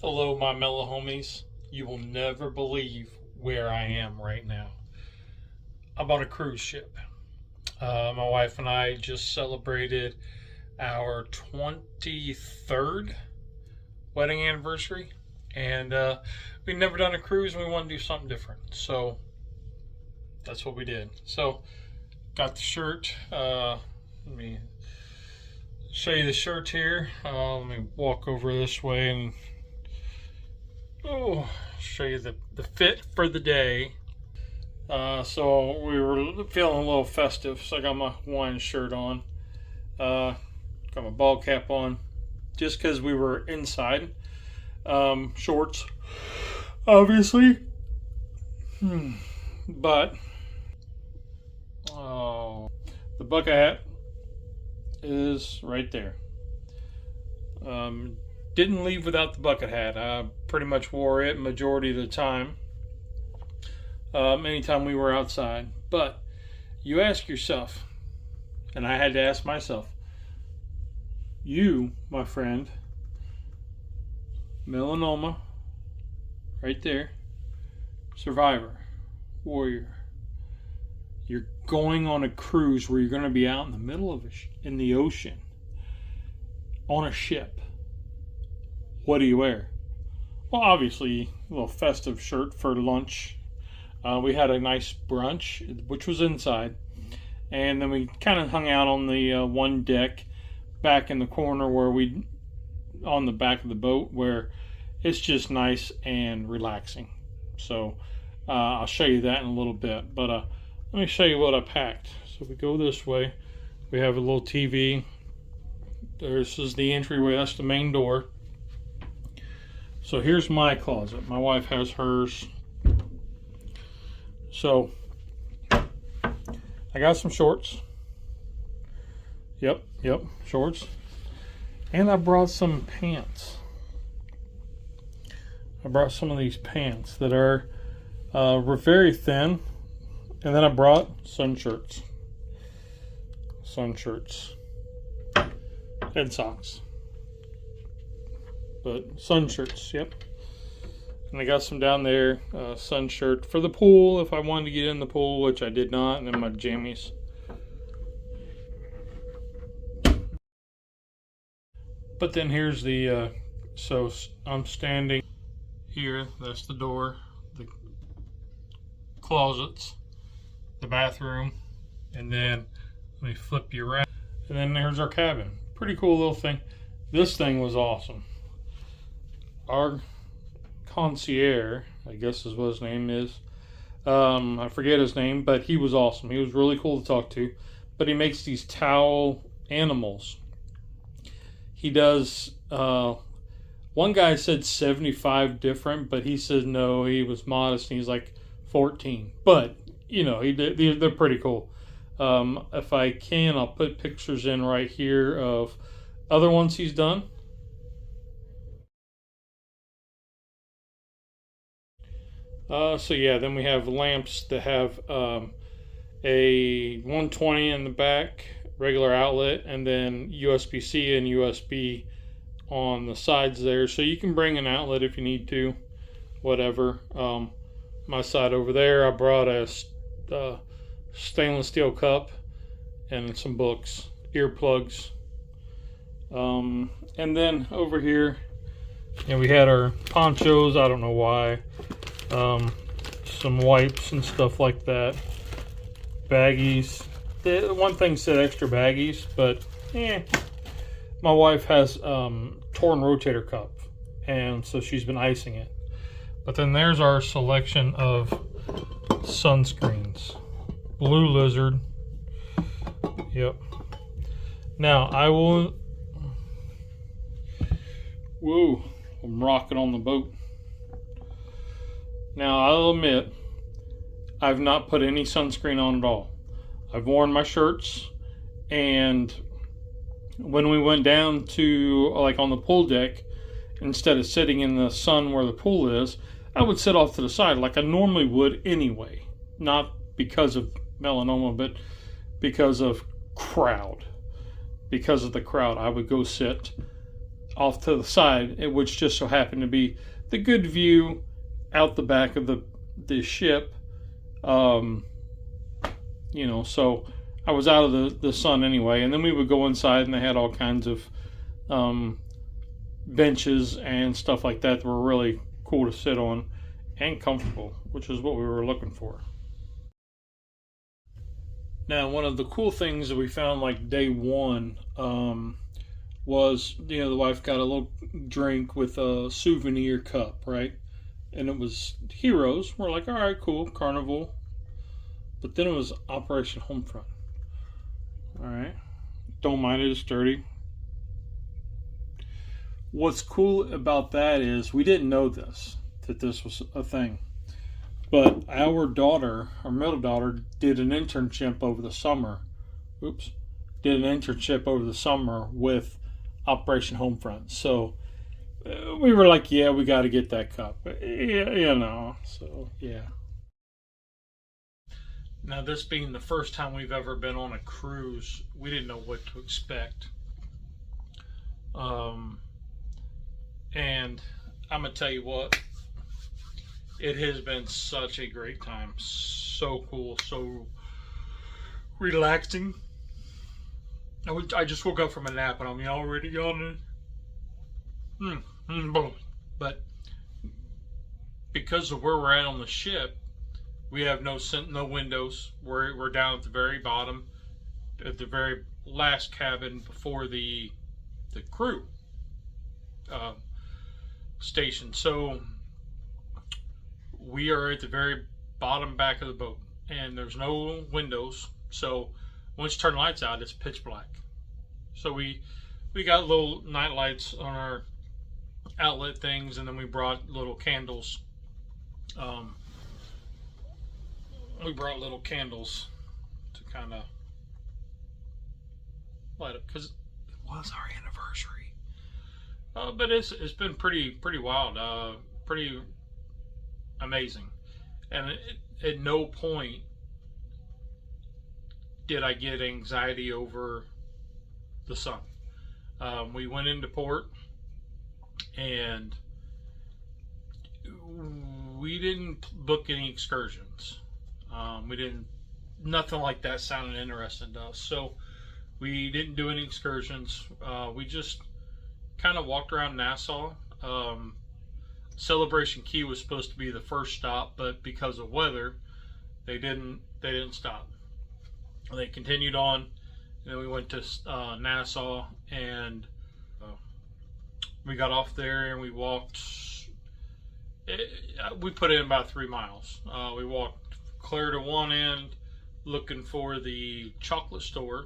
Hello, my mellow homies. You will never believe where I am right now. I'm on a cruise ship. My wife and I just celebrated our 23rd wedding anniversary, and we've never done a cruise, and we want to do something different. So that's what we did. So got the shirt. Let me show you the shirt here. Let me walk over this way and show you the fit for the day. So we were feeling a little festive, so I got my Hawaiian shirt on, got my ball cap on, just because we were inside. Shorts, obviously, but the bucket hat is right there. Didn't leave without the bucket hat. I pretty much wore it majority of the time, anytime we were outside. But you ask yourself, and I had to ask myself, you, my friend, melanoma, right there, survivor, warrior, you're going on a cruise where you're going to be out in the middle of in the ocean on a ship. What do you wear? Well, obviously, a little festive shirt for lunch. We had a nice brunch, which was inside. And then we kind of hung out on the one deck back in the corner on the back of the boat, where it's just nice and relaxing. So I'll show you that in a little bit. But let me show you what I packed. So we go this way. We have a little TV. This is the entryway. That's the main door. So here's my closet. My wife has hers. So I got some shorts. Yep, shorts. And I brought some pants. I brought some of these pants that are were very thin. And then I brought sun shirts. And socks. But sun shirts, yep. And I got some down there, sun shirt for the pool if I wanted to get in the pool, which I did not, and then my jammies. But then here's the, so I'm standing here, that's the door, the closets, the bathroom, and then let me flip you around. And then there's our cabin. Pretty cool little thing. This thing was awesome. Our concierge, I guess is what his name is. I forget his name, but he was awesome. He was really cool to talk to. But he makes these towel animals. He does, one guy said 75 different, but he said no, he was modest, and he's like 14. But, you know, they're pretty cool. If I can, I'll put pictures in right here of other ones he's done. So yeah, then we have lamps that have a 120 in the back, regular outlet, and then USB-C and USB on the sides there. So you can bring an outlet if you need to, whatever. My side over there, I brought a stainless steel cup and some books, earplugs. And then over here, we had our ponchos, I don't know why. Some wipes and stuff like that. Baggies. The one thing said extra baggies, but my wife has torn rotator cuff, and so she's been icing it. But then there's our selection of sunscreens. Blue Lizard. Yep. Now I will. Whoa! I'm rocking on the boat. Now, I'll admit, I've not put any sunscreen on at all. I've worn my shirts, and when we went down to, like, on the pool deck, instead of sitting in the sun where the pool is, I would sit off to the side like I normally would anyway. Not because of melanoma, but because of crowd. Because of the crowd, I would go sit off to the side, which just so happened to be the good view out the back of the ship. So I was out of the sun anyway, and then we would go inside, and they had all kinds of benches and stuff like that were really cool to sit on and comfortable, which is what we were looking for. Now, one of the cool things that we found like day one was, the wife got a little drink with a souvenir cup, right? And it was Heroes. We're like, all right, cool, Carnival. But then it was Operation Homefront. All right. Don't mind it, it's dirty. What's cool about that is we didn't know that this was a thing. But our middle daughter, did an internship over the summer. Did an internship over the summer with Operation Homefront. So we were like, yeah, we got to get that cup. So yeah. Now, this being the first time we've ever been on a cruise, we didn't know what to expect. And I'm going to tell you what, it has been such a great time. So cool, so relaxing. I just woke up from a nap and I'm already yawning. But because of where we're at on the ship, we have no windows. We're down at the very bottom, at the very last cabin before the crew station. So we are at the very bottom back of the boat, and there's no windows. So once you turn the lights out, it's pitch black. So we got little night lights on our outlet things, and then we brought little candles. We brought little candles to kind of light up because it was our anniversary. But it's been pretty wild, pretty amazing, and at no point did I get anxiety over the sun. We went into port, and we didn't book any excursions. Nothing like that sounded interesting to us. So we didn't do any excursions. We just kind of walked around Nassau. Celebration Key was supposed to be the first stop, but because of weather, they didn't stop. They continued on, and then we went to Nassau, and we got off there and we walked. We put in about 3 miles. We walked clear to one end, looking for the chocolate store,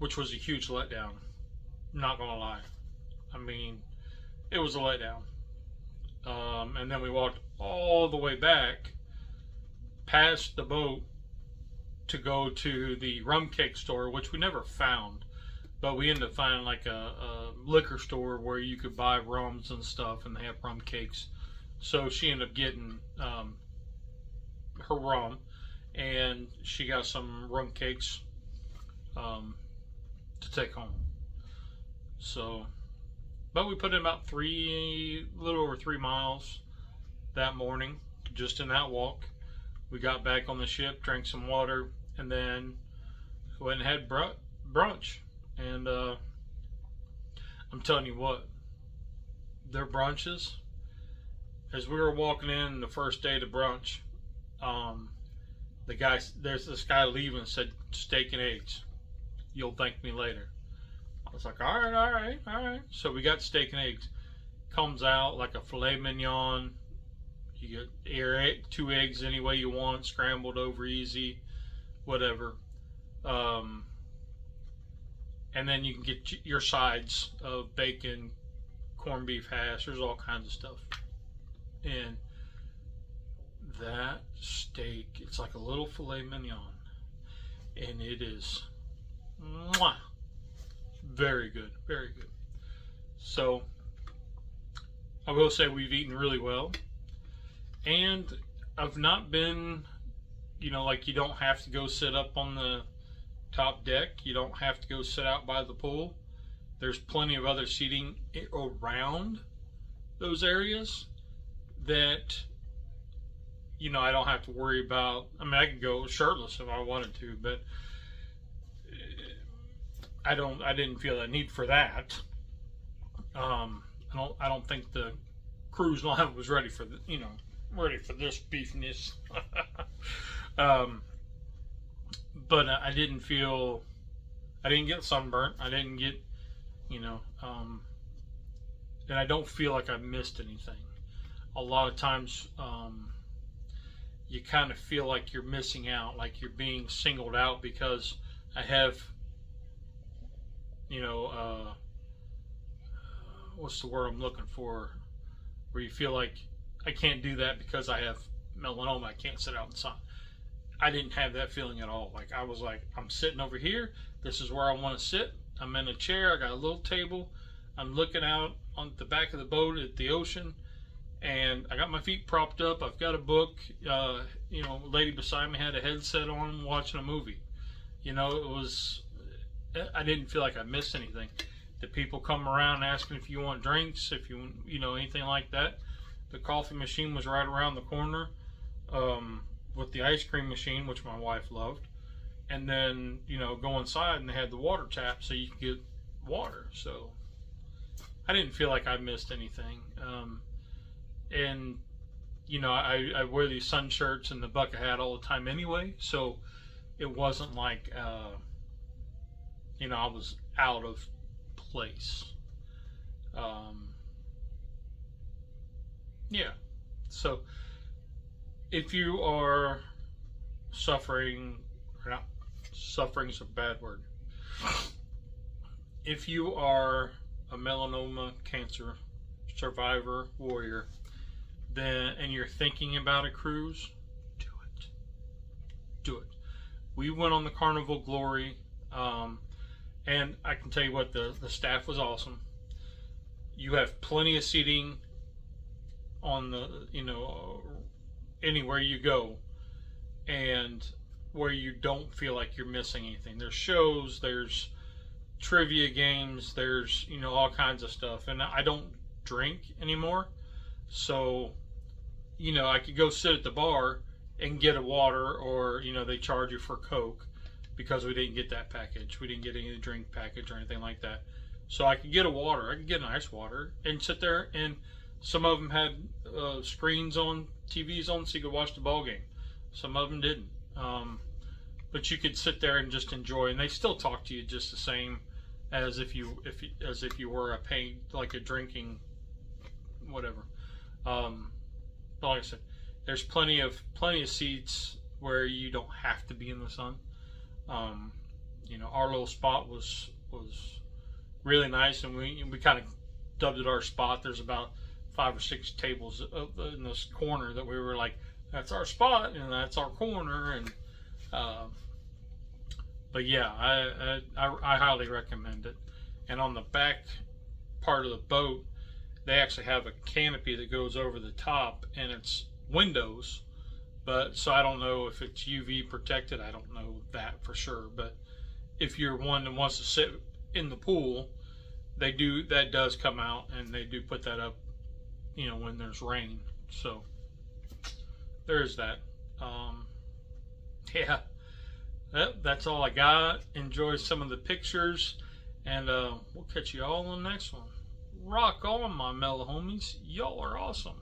which was a huge letdown. Not gonna lie, I mean, it was a letdown. And then we walked all the way back past the boat to go to the rum cake store, which we never found, but we ended up finding like a liquor store where you could buy rums and stuff, and they have rum cakes. So she ended up getting her rum, and she got some rum cakes to take home. So, but we put in about little over 3 miles that morning, just in that walk. We got back on the ship, drank some water, and then went and had brunch. And I'm telling you what, their brunches, as we were walking in the first day to brunch, there's this guy leaving, said, "Steak and eggs. You'll thank me later." I was like, all right. So we got steak and eggs. Comes out like a filet mignon. You get 2 eggs any way you want, scrambled over easy, whatever. And then you can get your sides of bacon, corned beef hash. There's all kinds of stuff. And that steak, it's like a little filet mignon, and it is very good, very good. So I will say we've eaten really well, and I've not been, like, you don't have to go sit up on the top deck, you don't have to go sit out by the pool. there's plenty of other seating around those areas that, you know, I don't have to worry about. I mean, I could go shirtless if I wanted to, but I didn't feel a need for that. I don't think the cruise line was ready for the, you know, ready for this beefiness. But I didn't get sunburnt. I didn't get, you know, and I don't feel like I missed anything. A lot of times, you kind of feel like you're missing out, like you're being singled out because I have, you know, what's the word I'm looking for? Where you feel like I can't do that because I have melanoma. I can't sit out in the sun. I didn't have that feeling at all. Like I was like, I'm sitting over here. This is where I want to sit. I'm in a chair. I got a little table. I'm looking out on the back of the boat at the ocean, and I got my feet propped up. I've got a book. You know, a lady beside me had a headset on, watching a movie. You know, it was. I didn't feel like I missed anything. The people come around asking if you want drinks, if you know, anything like that. The coffee machine was right around the corner, with the ice cream machine, which my wife loved. And then, you know, go inside and they had the water tap so you could get water. So I didn't feel like I missed anything. And, you know, I wear these sun shirts and the bucket hat all the time anyway. So it wasn't like, you know, I was out of place. Yeah. So if you are suffering, or not, suffering is a bad word. If you are a melanoma cancer survivor, warrior, then, and you're thinking about a cruise, do it. Do it. We went on the Carnival Glory, and I can tell you what, the staff was awesome. You have plenty of seating on the, you know, anywhere you go, and where you don't feel like you're missing anything. There's shows, there's trivia games, there's, you know, all kinds of stuff. And I don't drink anymore, so, you know, I could go sit at the bar and get a water, or, you know, they charge you for Coke because we didn't get that package. We didn't get any drink package or anything like that. So I could get a water, I could get an ice water and sit there, and some of them had screens on, TVs on, so you could watch the ball game. Some of them didn't. But you could sit there and just enjoy, and they still talk to you just the same as if you were a paid, like a drinking, whatever. But like I said, there's plenty of seats where you don't have to be in the sun. You know, our little spot was really nice, and we kind of dubbed it our spot. There's about 5 or 6 tables in this corner that we were like, that's our spot and that's our corner. And but yeah, I highly recommend it. And on the back part of the boat, they actually have a canopy that goes over the top, and it's windows, but so I don't know if it's UV protected. I don't know that for sure, but if you're one that wants to sit in the pool, that does come out, and they do put that up, you know, when there's rain. So there's that. Yeah, that's all I got. Enjoy some of the pictures, and we'll catch you all on the next one. Rock on, my mellow homies. Y'all are awesome.